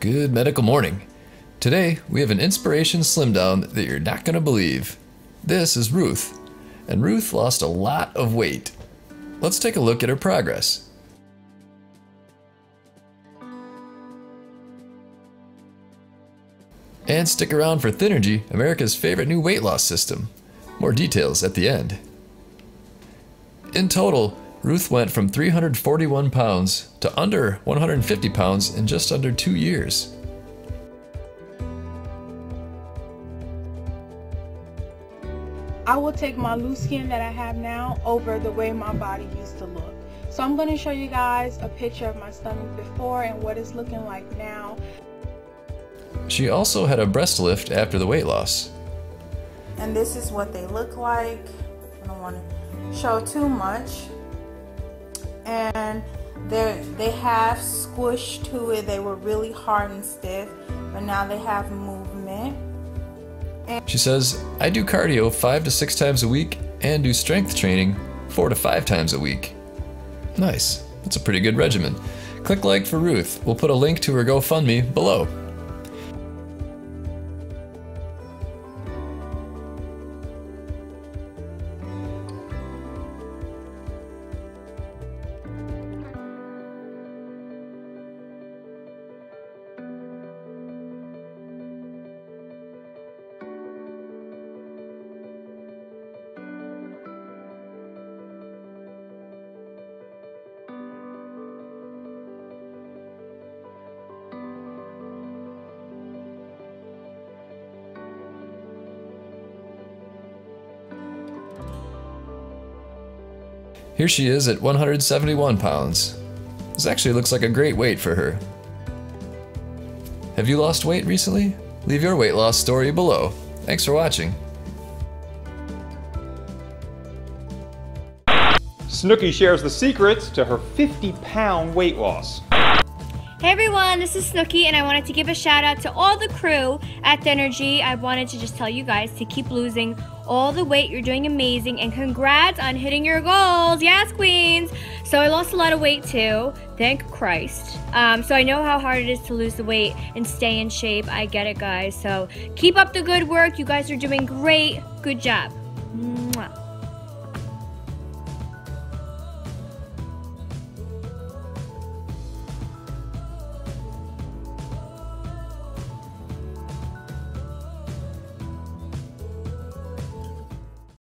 Good medical morning. Today, we have an inspiration slim down that you're not going to believe. This is Ruth, and Ruth lost a lot of weight. Let's take a look at her progress. And stick around for Thinnergy, America's favorite new weight loss system. More details at the end. In total, Ruth went from 341 pounds to under 150 pounds in just under 2 years. I will take my loose skin that I have now over the way my body used to look. So I'm going to show you guys a picture of my stomach before and what it's looking like now. She also had a breast lift after the weight loss. And this is what they look like. I don't want to show too much. And they have squish to it. They were really hard and stiff, but now they have movement. She says, I do cardio 5 to 6 times a week and do strength training 4 to 5 times a week. Nice, that's a pretty good regimen. Click like for Ruth. We'll put a link to her GoFundMe below. Here she is at 171 pounds. This actually looks like a great weight for her. Have you lost weight recently? Leave your weight loss story below. Thanks for watching. Snooki shares the secret to her 50-pound weight loss. Hey everyone, this is Snooki, and I wanted to give a shout out to all the crew at Thinnergy. I wanted to just tell you guys to keep losing all the weight. You're doing amazing, and congrats on hitting your goals. Yes, queens. So I lost a lot of weight too, thank Christ. So I know how hard it is to lose the weight and stay in shape. I get it, guys. So keep up the good work. You guys are doing great. Good job.